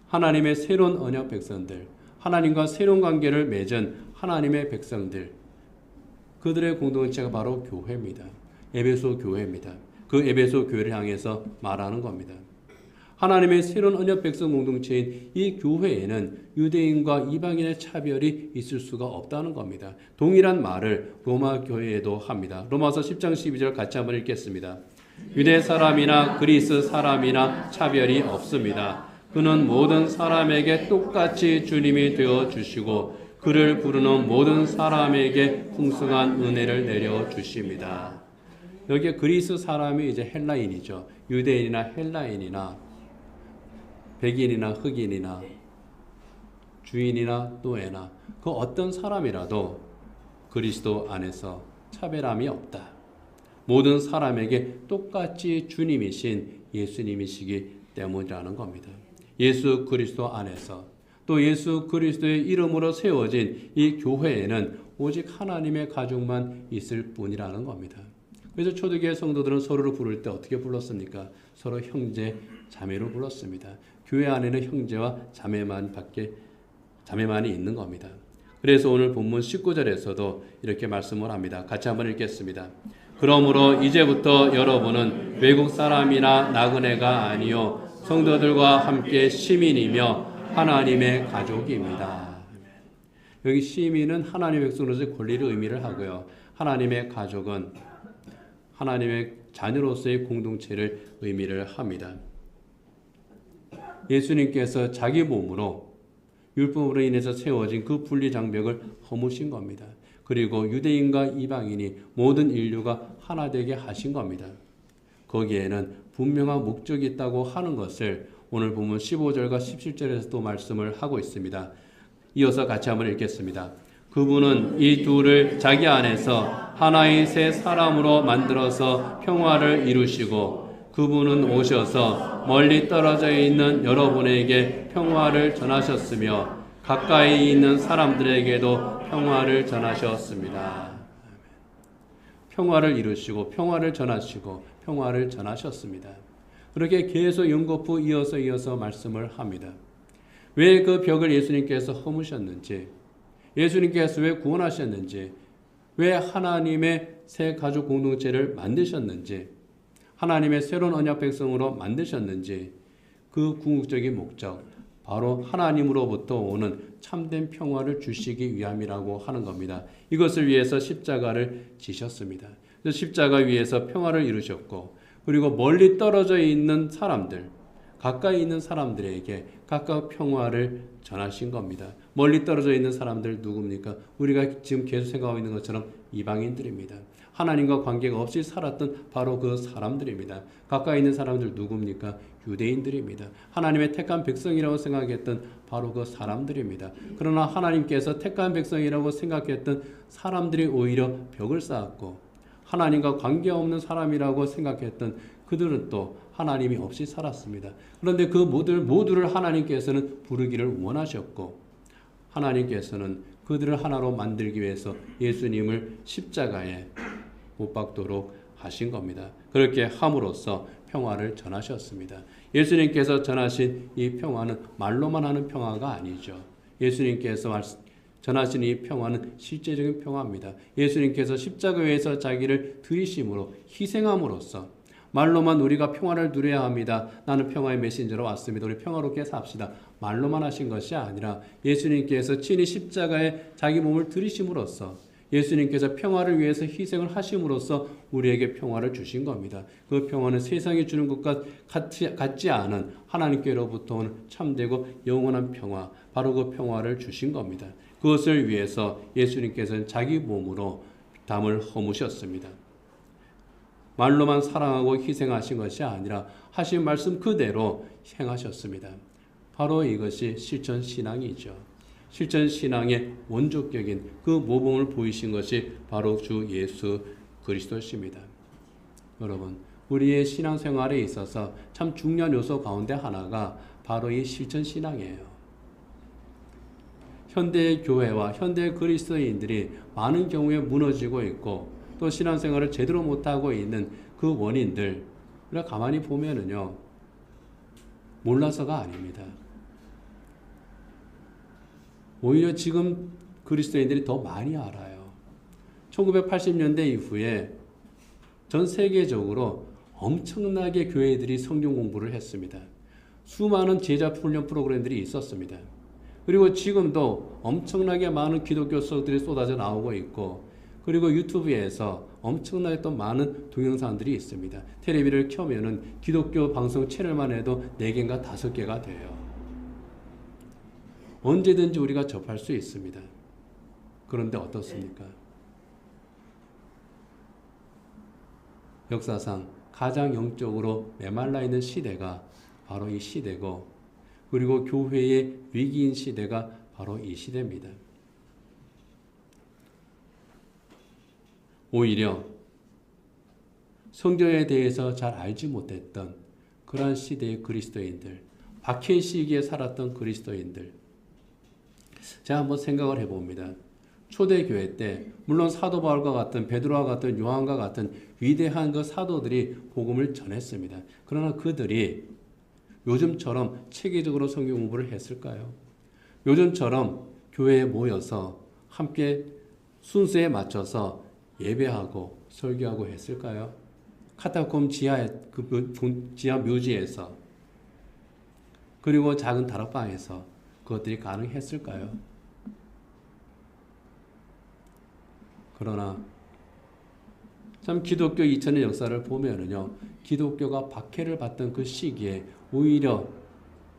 하나님의 새로운 언약 백성들, 하나님과 새로운 관계를 맺은 하나님의 백성들, 그들의 공동체가 바로 교회입니다. 에베소 교회입니다. 그 에베소 교회를 향해서 말하는 겁니다. 하나님의 새로운 언약 백성 공동체인 이 교회에는 유대인과 이방인의 차별이 있을 수가 없다는 겁니다. 동일한 말을 로마 교회에도 합니다. 로마서 10장 12절 같이 한번 읽겠습니다. 유대 사람이나 그리스 사람이나 차별이 없습니다. 그는 모든 사람에게 똑같이 주님이 되어 주시고 그를 부르는 모든 사람에게 풍성한 은혜를 내려 주십니다. 여기에 그리스 사람이 이제 헬라인이죠. 유대인이나 헬라인이나 백인이나 흑인이나 주인이나 노예나 그 어떤 사람이라도 그리스도 안에서 차별함이 없다. 모든 사람에게 똑같이 주님이신 예수님이시기 때문이라는 겁니다. 예수 그리스도 안에서 또 예수 그리스도의 이름으로 세워진 이 교회에는 오직 하나님의 가족만 있을 뿐이라는 겁니다. 그래서 초대교회 성도들은 서로를 부를 때 어떻게 불렀습니까? 서로 형제, 자매로 불렀습니다. 교회 안에는 형제와 자매만이 있는 겁니다. 그래서 오늘 본문 19절에서도 이렇게 말씀을 합니다. 같이 한번 읽겠습니다. 그러므로 이제부터 여러분은 외국 사람이나 나그네가 아니요 성도들과 함께 시민이며 하나님의 가족입니다. 여기 시민은 하나님의 백성으로서의 권리를 의미를 하고요. 하나님의 가족은 하나님의 자녀로서의 공동체를 의미를 합니다. 예수님께서 자기 몸으로 율법으로 인해서 세워진 그 분리장벽을 허무신 겁니다. 그리고 유대인과 이방인이 모든 인류가 하나 되게 하신 겁니다. 거기에는 분명한 목적이 있다고 하는 것을 오늘 보면 15절과 17절에서 또 말씀을 하고 있습니다. 이어서 같이 한번 읽겠습니다. 그분은 이 둘을 자기 안에서 하나의 새 사람으로 만들어서 평화를 이루시고 그분은 오셔서 멀리 떨어져 있는 여러분에게 평화를 전하셨으며 가까이 있는 사람들에게도 평화를 전하셨습니다. 평화를 이루시고 평화를 전하시고 평화를 전하셨습니다. 그렇게 계속 연거푸 이어서 말씀을 합니다. 왜 그 벽을 예수님께서 허무셨는지, 예수님께서 왜 구원하셨는지, 왜 하나님의 새 가족 공동체를 만드셨는지, 하나님의 새로운 언약 백성으로 만드셨는지, 그 궁극적인 목적, 바로 하나님으로부터 오는 참된 평화를 주시기 위함이라고 하는 겁니다. 이것을 위해서 십자가를 지셨습니다. 십자가 위에서 평화를 이루셨고, 그리고 멀리 떨어져 있는 사람들, 가까이 있는 사람들에게 각각 평화를 전하신 겁니다. 멀리 떨어져 있는 사람들 누굽니까? 우리가 지금 계속 생각하고 있는 것처럼 이방인들입니다. 하나님과 관계가 없이 살았던 바로 그 사람들입니다. 가까이 있는 사람들 누굽니까? 유대인들입니다. 하나님의 택한 백성이라고 생각했던 바로 그 사람들입니다. 그러나 하나님께서 택한 백성이라고 생각했던 사람들이 오히려 벽을 쌓았고 하나님과 관계없는 사람이라고 생각했던 그들은 또 하나님이 없이 살았습니다. 그런데 그 모두를 하나님께서는 부르기를 원하셨고 하나님께서는 그들을 하나로 만들기 위해서 예수님을 십자가에 못 박도록 하신 겁니다. 그렇게 함으로써 평화를 전하셨습니다. 예수님께서 전하신 이 평화는 말로만 하는 평화가 아니죠. 예수님께서 전하신 이 평화는 실제적인 평화입니다. 예수님께서 십자가에서 자기를 들이심으로 희생함으로써 말로만 우리가 평화를 누려야 합니다. 나는 평화의 메신저로 왔습니다. 우리 평화롭게 삽시다. 말로만 하신 것이 아니라 예수님께서 친히 십자가에 자기 몸을 들이심으로써 예수님께서 평화를 위해서 희생을 하심으로써 우리에게 평화를 주신 겁니다. 그 평화는 세상이 주는 것과 같지 않은 하나님께로부터 오는 참되고 영원한 평화, 바로 그 평화를 주신 겁니다. 그것을 위해서 예수님께서는 자기 몸으로 담을 허무셨습니다. 말로만 사랑하고 희생하신 것이 아니라 하신 말씀 그대로 행하셨습니다. 바로 이것이 실천신앙이죠. 실천신앙의 원조격인 그 모범을 보이신 것이 바로 주 예수 그리스도십니다. 여러분, 우리의 신앙생활에 있어서 참 중요한 요소 가운데 하나가 바로 이 실천신앙이에요. 현대의 교회와 현대의 그리스도인들이 많은 경우에 무너지고 있고 또 신앙생활을 제대로 못하고 있는 그 원인들을 가만히 보면은요, 몰라서가 아닙니다. 오히려 지금 그리스도인들이 더 많이 알아요. 1980년대 이후에 전 세계적으로 엄청나게 교회들이 성경 공부를 했습니다. 수많은 제자 훈련 프로그램들이 있었습니다. 그리고 지금도 엄청나게 많은 기독교 수업들이 쏟아져 나오고 있고 그리고 유튜브에서 엄청나게 또 많은 동영상들이 있습니다. 텔레비를 켜면은 기독교 방송 채널만 해도 4개인가 5개가 돼요. 언제든지 우리가 접할 수 있습니다. 그런데 어떻습니까? 역사상 가장 영적으로 메말라 있는 시대가 바로 이 시대고, 그리고 교회의 위기인 시대가 바로 이 시대입니다. 오히려 성경에 대해서 잘 알지 못했던 그러한 시대의 그리스도인들, 박해의 시기에 살았던 그리스도인들, 제가 한번 생각을 해봅니다. 초대교회 때 물론 사도 바울과 같은 베드로와 같은 요한과 같은 위대한 그 사도들이 복음을 전했습니다. 그러나 그들이 요즘처럼 체계적으로 성경 공부를 했을까요? 요즘처럼 교회에 모여서 함께 순서에 맞춰서 예배하고 설교하고 했을까요? 카타콤 지하 묘지에서, 그리고 작은 다락방에서 그것들이 가능했을까요? 그러나 참 기독교 2000년 역사를 보면은요, 기독교가 박해를 받던 그 시기에 오히려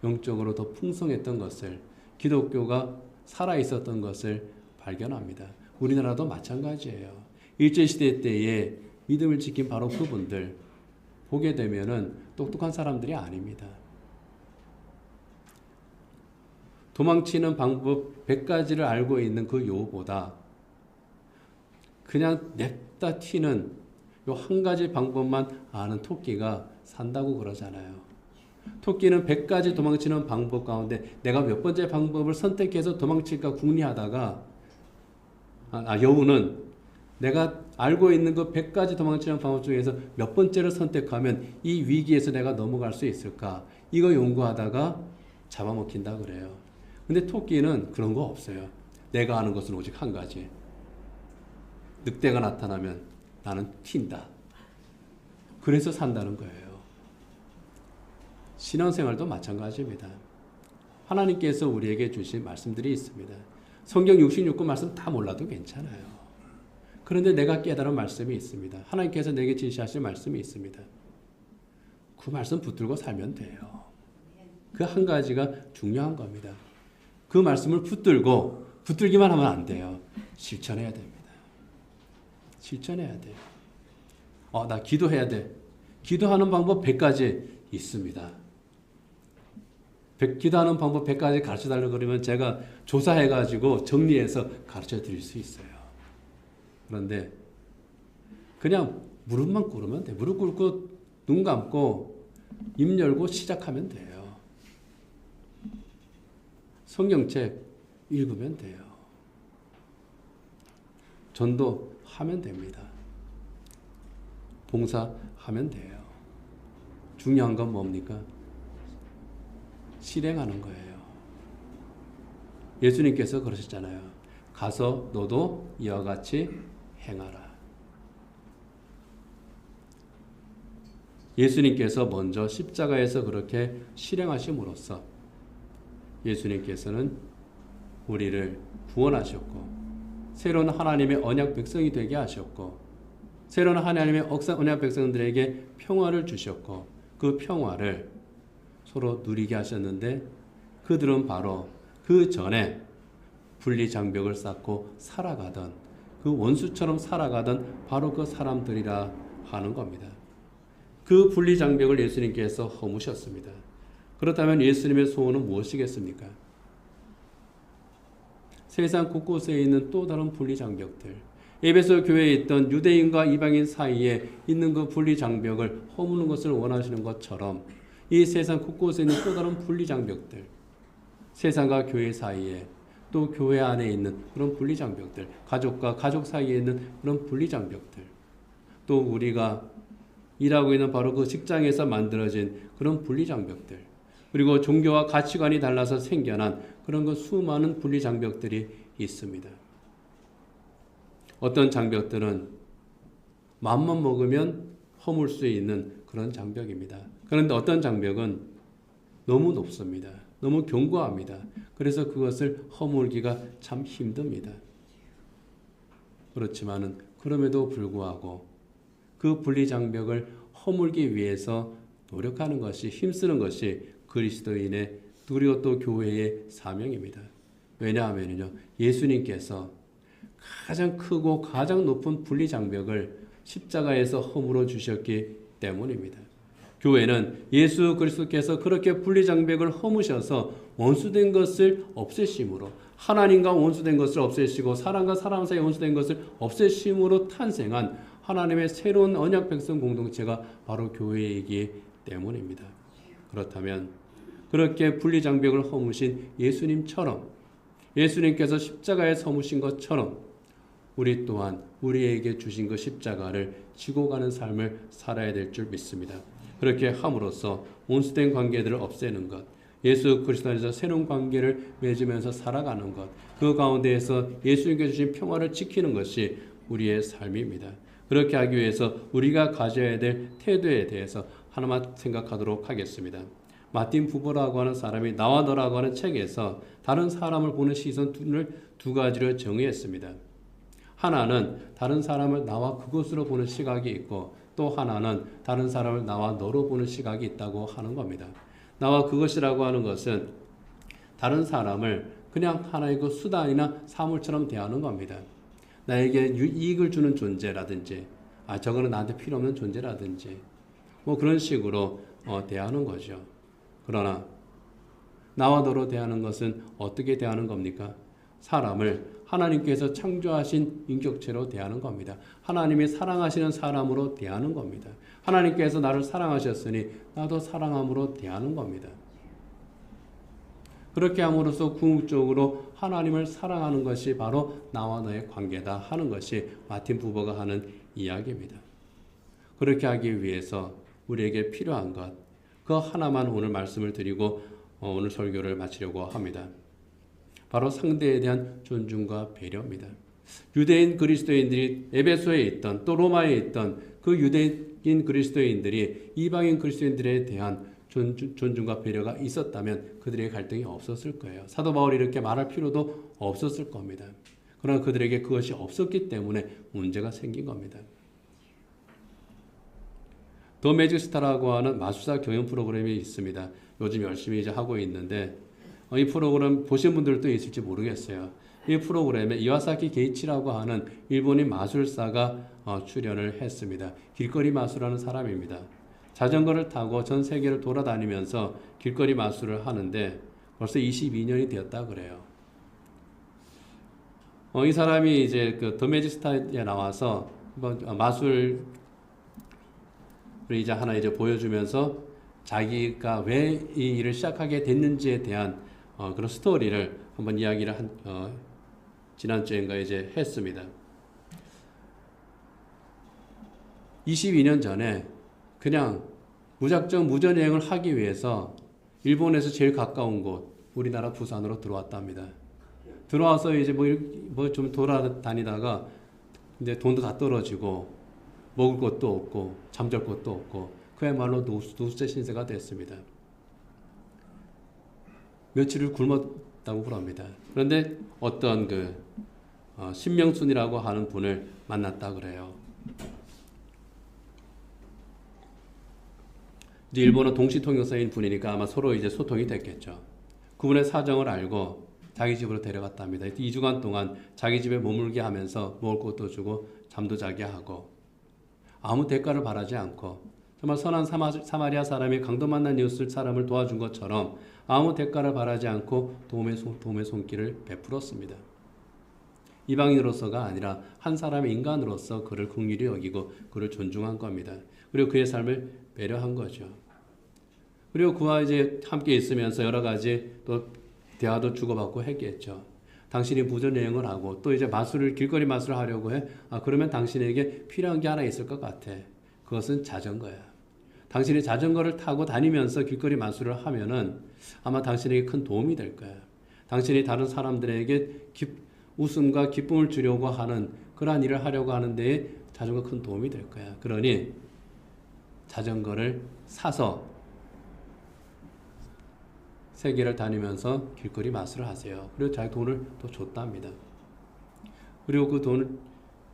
영적으로 더 풍성했던 것을, 기독교가 살아있었던 것을 발견합니다. 우리나라도 마찬가지예요. 일제시대 때에 믿음을 지킨 바로 그분들 보게 되면은 똑똑한 사람들이 아닙니다. 도망치는 방법 100가지를 알고 있는 그 요보다 그냥 냅다 튀는 요 한 가지 방법만 아는 토끼가 산다고 그러잖아요. 토끼는 100가지 도망치는 방법 가운데 내가 몇 번째 방법을 선택해서 도망칠까 궁리하다가, 여우는 내가 알고 있는 그 100가지 도망치는 방법 중에서 몇 번째를 선택하면 이 위기에서 내가 넘어갈 수 있을까, 이거 연구하다가 잡아먹힌다 그래요. 근데 토끼는 그런 거 없어요. 내가 아는 것은 오직 한 가지. 늑대가 나타나면 나는 튄다. 그래서 산다는 거예요. 신앙생활도 마찬가지입니다. 하나님께서 우리에게 주신 말씀들이 있습니다. 성경 66권 말씀 다 몰라도 괜찮아요. 그런데 내가 깨달은 말씀이 있습니다. 하나님께서 내게 지시하신 말씀이 있습니다. 그 말씀 붙들고 살면 돼요. 그 한 가지가 중요한 겁니다. 그 말씀을 붙들기만 하면 안 돼요. 실천해야 됩니다. 실천해야 돼요. 나 기도해야 돼. 기도하는 방법 100가지 있습니다. 기도하는 방법 100가지 가르쳐 달라고 그러면 제가 조사해가지고 정리해서 가르쳐 드릴 수 있어요. 그런데 그냥 무릎만 꿇으면 돼. 무릎 꿇고 눈 감고 입 열고 시작하면 돼요. 성경책 읽으면 돼요. 전도하면 됩니다. 봉사하면 돼요. 중요한 건 뭡니까? 실행하는 거예요. 예수님께서 그러셨잖아요. 가서 너도 이와 같이 행하라. 예수님께서 먼저 십자가에서 그렇게 실행하심으로써 예수님께서는 우리를 구원하셨고 새로운 하나님의 언약 백성이 되게 하셨고 새로운 하나님의 언약 백성들에게 평화를 주셨고 그 평화를 서로 누리게 하셨는데 그들은 바로 그 전에 분리장벽을 쌓고 살아가던 그 원수처럼 살아가던 바로 그 사람들이라 하는 겁니다. 그 분리장벽을 예수님께서 허무셨습니다. 그렇다면 예수님의 소원은 무엇이겠습니까? 세상 곳곳에 있는 또 다른 분리장벽들, 에베소 교회에 있던 유대인과 이방인 사이에 있는 그 분리장벽을 허무는 것을 원하시는 것처럼 이 세상 곳곳에 있는 또 다른 분리장벽들, 세상과 교회 사이에 또 교회 안에 있는 그런 분리장벽들, 가족과 가족 사이에 있는 그런 분리장벽들, 또 우리가 일하고 있는 바로 그 직장에서 만들어진 그런 분리장벽들, 그리고 종교와 가치관이 달라서 생겨난 그런 그 수많은 분리장벽들이 있습니다. 어떤 장벽들은 맘만 먹으면 허물 수 있는 그런 장벽입니다. 그런데 어떤 장벽은 너무 높습니다. 너무 견고합니다. 그래서 그것을 허물기가 참 힘듭니다. 그렇지만은 그럼에도 불구하고 그 분리장벽을 허물기 위해서 노력하는 것이, 힘쓰는 것이 그리스도인의, 그리고 또 교회의 사명입니다. 왜냐하면요, 예수님께서 가장 크고 가장 높은 분리장벽을 십자가에서 허물어 주셨기 때문입니다. 교회는 예수 그리스도께서 그렇게 분리장벽을 허무셔서 원수된 것을 없애심으로, 하나님과 원수된 것을 없애시고 사람과 사람 사이에 원수된 것을 없애심으로 탄생한 하나님의 새로운 언약 백성 공동체가 바로 교회이기 때문입니다. 그렇다면 그렇게 분리장벽을 허무신 예수님처럼, 예수님께서 십자가에 서무신 것처럼 우리 또한 우리에게 주신 그 십자가를 지고 가는 삶을 살아야 될 줄 믿습니다. 그렇게 함으로써 온수된 관계들을 없애는 것, 예수 그리스도 안에서 새로운 관계를 맺으면서 살아가는 것, 그 가운데에서 예수님께 주신 평화를 지키는 것이 우리의 삶입니다. 그렇게 하기 위해서 우리가 가져야 될 태도에 대해서 하나만 생각하도록 하겠습니다. 마틴 부버라고 하는 사람이 나와 너라고 하는 책에서 다른 사람을 보는 시선을 두 가지로 정의했습니다. 하나는 다른 사람을 나와 그것으로 보는 시각이 있고, 또 하나는 다른 사람을 나와 너로 보는 시각이 있다고 하는 겁니다. 나와 그것이라고 하는 것은 다른 사람을 그냥 하나의 그 수단이나 사물처럼 대하는 겁니다. 나에게 이익을 주는 존재라든지, 저거는 나한테 필요 없는 존재라든지, 그런 식으로 대하는 거죠. 그러나 나와 너로 대하는 것은 어떻게 대하는 겁니까? 사람을 하나님께서 창조하신 인격체로 대하는 겁니다. 하나님이 사랑하시는 사람으로 대하는 겁니다. 하나님께서 나를 사랑하셨으니 나도 사랑함으로 대하는 겁니다. 그렇게 함으로써 궁극적으로 하나님을 사랑하는 것이 바로 나와 너의 관계다 하는 것이 마틴 부버가 하는 이야기입니다. 그렇게 하기 위해서 우리에게 필요한 것, 그 하나만 오늘 말씀을 드리고 오늘 설교를 마치려고 합니다. 바로 상대에 대한 존중과 배려입니다. 유대인 그리스도인들이 에베소에 있던, 또 로마에 있던 그 유대인 그리스도인들이 이방인 그리스도인들에 대한 존중과 배려가 있었다면 그들에게 갈등이 없었을 거예요. 사도 바울이 이렇게 말할 필요도 없었을 겁니다. 그러나 그들에게 그것이 없었기 때문에 문제가 생긴 겁니다. 더 매직 스타라고 하는 마술사 경연 프로그램이 있습니다. 요즘 열심히 이제 하고 있는데 이 프로그램 보신 분들도 있을지 모르겠어요. 이 프로그램에 이와사키 게이치라고 하는 일본인 마술사가 출연을 했습니다. 길거리 마술하는 사람입니다. 자전거를 타고 전 세계를 돌아다니면서 길거리 마술을 하는데 벌써 22년이 되었다 그래요. 이 사람이 이제 그 더 매직 스타에 나와서 마술을 이제 하나 이제 보여주면서 자기가 왜 이 일을 시작하게 됐는지에 대한 그런 스토리를 한번 이야기를 지난주인가 이제 했습니다. 22년 전에 그냥 무작정 무전여행을 하기 위해서 일본에서 제일 가까운 곳, 우리나라 부산으로 들어왔답니다. 들어와서 이제 뭐 좀 돌아다니다가 근데 돈도 다 떨어지고 먹을 것도 없고 잠잘 것도 없고 그야말로 노숙자 신세가 됐습니다. 며칠을 굶었다고 그럽니다. 그런데 어떤 신명순이라고 하는 분을 만났다 그래요. 이제 일본어 동시통역사인 분이니까 아마 서로 이제 소통이 됐겠죠. 그분의 사정을 알고 자기 집으로 데려갔답니다. 2주간 동안 자기 집에 머물게 하면서 먹을 것도 주고 잠도 자게 하고 아무 대가를 바라지 않고 정말 선한 사마리아 사람이 강도 만난 이웃을 사람을 도와준 것처럼 아무 대가를 바라지 않고 도움의 손길을 베풀었습니다. 이방인으로서가 아니라 한 사람의 인간으로서 그를 긍휼히 여기고 그를 존중한 겁니다. 그리고 그의 삶을 배려한 거죠. 그리고 그와 이제 함께 있으면서 여러 가지 또 대화도 주고받고 했겠죠. 당신이 무전여행을 하고 또 이제 길거리 마술을 하려고 해. 그러면 당신에게 필요한 게 하나 있을 것 같아. 그것은 자전거야. 당신이 자전거를 타고 다니면서 길거리 마술을 하면은 아마 당신에게 큰 도움이 될 거야. 당신이 다른 사람들에게 웃음과 기쁨을 주려고 하는 그러한 일을 하려고 하는 데에 자전거가 큰 도움이 될 거야. 그러니 자전거를 사서 세계를 다니면서 길거리 마술을 하세요. 그리고 자기 돈을 또 줬답니다. 그리고 그 돈을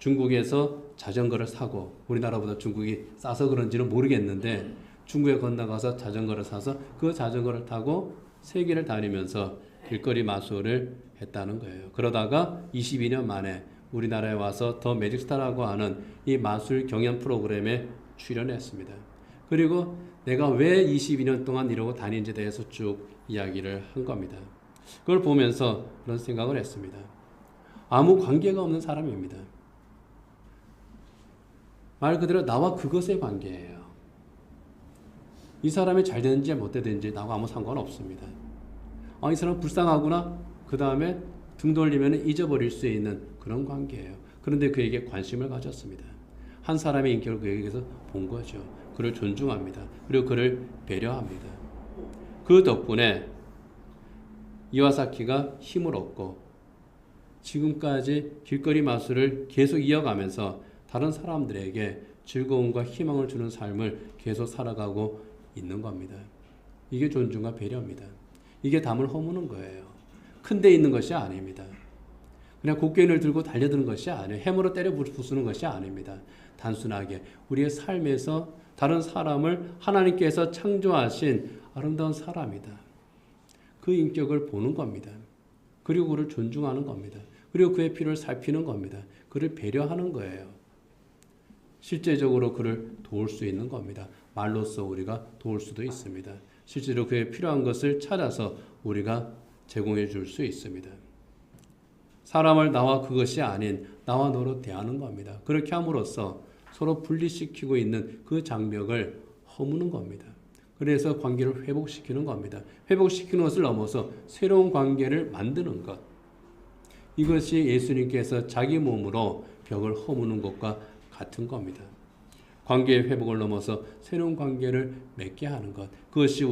중국에서 자전거를 사고, 우리나라보다 중국이 싸서 그런지는 모르겠는데 중국에 건너가서 자전거를 사서 그 자전거를 타고 세계를 다니면서 길거리 마술을 했다는 거예요. 그러다가 22년 만에 우리나라에 와서 더 매직스타라고 하는 이 마술 경연 프로그램에 출연했습니다. 그리고 내가 왜 22년 동안 이러고 다니는지에 대해서 쭉 이야기를 한 겁니다. 그걸 보면서 그런 생각을 했습니다. 아무 관계가 없는 사람입니다. 말 그대로 나와 그것의 관계예요. 이 사람이 잘 되는지 못 되는지 나와 아무 상관없습니다. 이 사람 불쌍하구나. 그 다음에 등 돌리면 잊어버릴 수 있는 그런 관계예요. 그런데 그에게 관심을 가졌습니다. 한 사람의 인격을 그에게서 본 거죠. 그를 존중합니다. 그리고 그를 배려합니다. 그 덕분에 이와사키가 힘을 얻고 지금까지 길거리 마술을 계속 이어가면서 다른 사람들에게 즐거움과 희망을 주는 삶을 계속 살아가고 있는 겁니다. 이게 존중과 배려입니다. 이게 담을 허무는 거예요. 큰 데 있는 것이 아닙니다. 그냥 곡괭이를 들고 달려드는 것이 아니에요. 해머로 때려 부수는 것이 아닙니다. 단순하게 우리의 삶에서 다른 사람을 하나님께서 창조하신 아름다운 사람이다. 그 인격을 보는 겁니다. 그리고 그를 존중하는 겁니다. 그리고 그의 필요를 살피는 겁니다. 그를 배려하는 거예요. 실제적으로 그를 도울 수 있는 겁니다. 말로써 우리가 도울 수도 있습니다. 실제로 그의 필요한 것을 찾아서 우리가 제공해 줄 수 있습니다. 사람을 나와 그것이 아닌 나와 너로 대하는 겁니다. 그렇게 함으로써 서로 분리시키고 있는 그 장벽을 허무는 겁니다. 그래서 관계를 회복시키는 겁니다. 회복시키는 것을 넘어서 새로운 관계를 만드는 것. 이것이 예수님께서 자기 몸으로 벽을 허무는 것과 같은 겁니다. 관계의 회복을 넘어서 새로운 관계를 맺게 하는 것. 그것이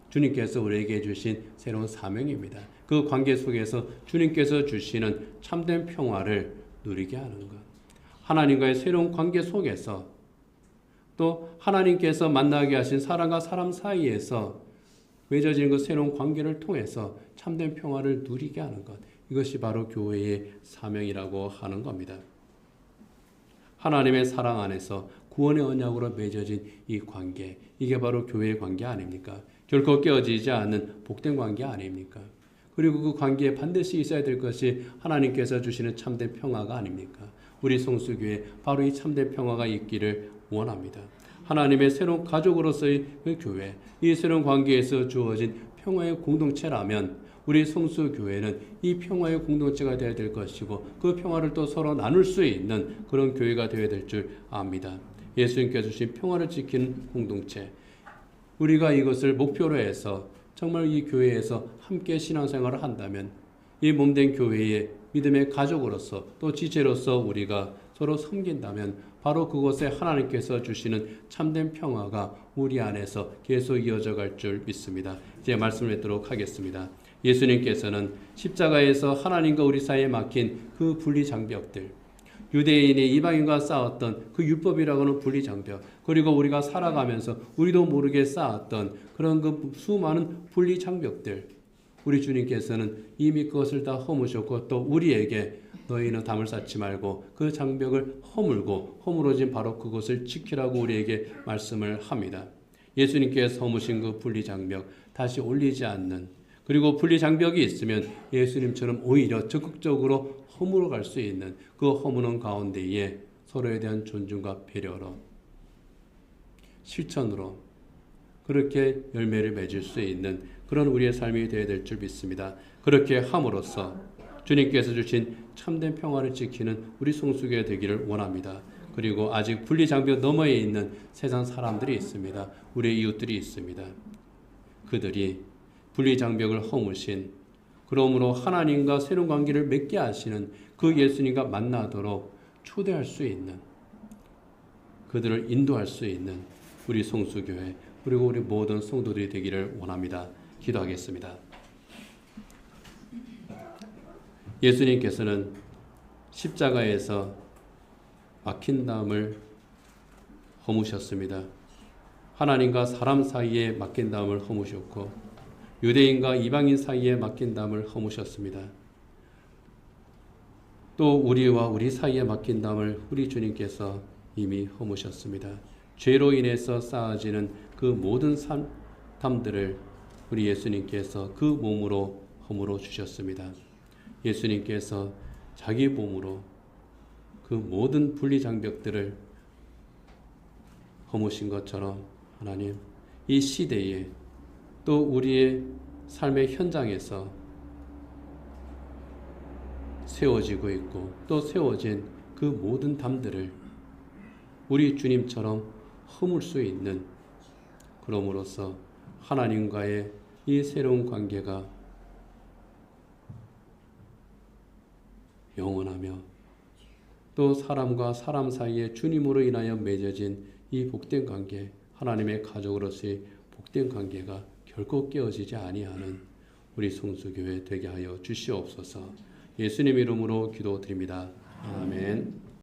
주님께서 우리에게 주신 새로운 사명입니다. 그 관계 속에서 주님께서 주시는 참된 평화를 누리게 하는 것. 하나님과의 새로운 관계 속에서 또 하나님께서 만나게 하신 사람과 사람 사이에서 맺어지는 그 새로운 관계를 통해서 참된 평화를 누리게 하는 것. 이것이 바로 교회의 사명이라고 하는 겁니다. 하나님의 사랑 안에서 구원의 언약으로 맺어진 이 관계, 이게 바로 교회의 관계 아닙니까? 결코 깨어지지 않는 복된 관계 아닙니까? 그리고 그 관계에 반드시 있어야 될 것이 하나님께서 주시는 참된 평화가 아닙니까? 우리 성수교회에 바로 이 참된 평화가 있기를 원합니다. 하나님의 새로운 가족으로서의 그 교회, 이 새로운 관계에서 주어진 평화의 공동체라면 우리 성수교회는 이 평화의 공동체가 되어야 될 것이고 그 평화를 또 서로 나눌 수 있는 그런 교회가 되어야 될 줄 압니다. 예수님께서 주신 평화를 지키는 공동체, 우리가 이것을 목표로 해서 정말 이 교회에서 함께 신앙생활을 한다면 이 몸된 교회의 믿음의 가족으로서 또 지체로서 우리가 서로 섬긴다면 바로 그곳에 하나님께서 주시는 참된 평화가 우리 안에서 계속 이어져 갈 줄 믿습니다. 이제 말씀을 맺도록 하겠습니다. 예수님께서는 십자가에서 하나님과 우리 사이에 막힌 그 분리 장벽들, 유대인이 이방인과 싸웠던 그 율법이라고 하는 분리 장벽, 그리고 우리가 살아가면서 우리도 모르게 쌓았던 그런 그 수많은 분리 장벽들, 우리 주님께서는 이미 그것을 다 허무셨고 또 우리에게 너희는 담을 쌓지 말고 그 장벽을 허물어진 바로 그것을 지키라고 우리에게 말씀을 합니다. 예수님께서 허무신 그 분리 장벽 다시 올리지 않는, 그리고 분리 장벽이 있으면 예수님처럼 오히려 적극적으로 허물어 갈 수 있는 그 허무는 가운데에 서로에 대한 존중과 배려로 실천으로 그렇게 열매를 맺을 수 있는 그런 우리의 삶이 되어야 될 줄 믿습니다. 그렇게 함으로써 주님께서 주신 참된 평화를 지키는 우리 성수교회 되기를 원합니다. 그리고 아직 분리 장벽 너머에 있는 세상 사람들이 있습니다. 우리의 이웃들이 있습니다. 그들이 분리 장벽을 허무신, 그러므로 하나님과 새로운 관계를 맺게 하시는 그 예수님과 만나도록 초대할 수 있는, 그들을 인도할 수 있는 우리 성수교회 그리고 우리 모든 성도들이 되기를 원합니다. 기도하겠습니다. 예수님께서는 십자가에서 막힌 담을 허무셨습니다. 하나님과 사람 사이에 막힌 담을 허무셨고 유대인과 이방인 사이에 막힌 담을 허무셨습니다. 또 우리와 우리 사이에 막힌 담을 우리 주님께서 이미 허무셨습니다. 죄로 인해서 쌓아지는 그 모든 담들을 우리 예수님께서 그 몸으로 허물어 주셨습니다. 예수님께서 자기 몸으로 그 모든 분리장벽들을 허무신 것처럼 하나님, 이 시대에 또 우리의 삶의 현장에서 세워지고 있고 또 세워진 그 모든 담들을 우리 주님처럼 허물 수 있는, 그럼으로써 하나님과의 이 새로운 관계가 영원하며 또 사람과 사람 사이에 주님으로 인하여 맺어진 이 복된 관계, 하나님의 가족으로서의 복된 관계가 결코 깨어지지 아니하는 우리 성수교회 되게 하여 주시옵소서. 예수님 이름으로 기도드립니다. 아멘.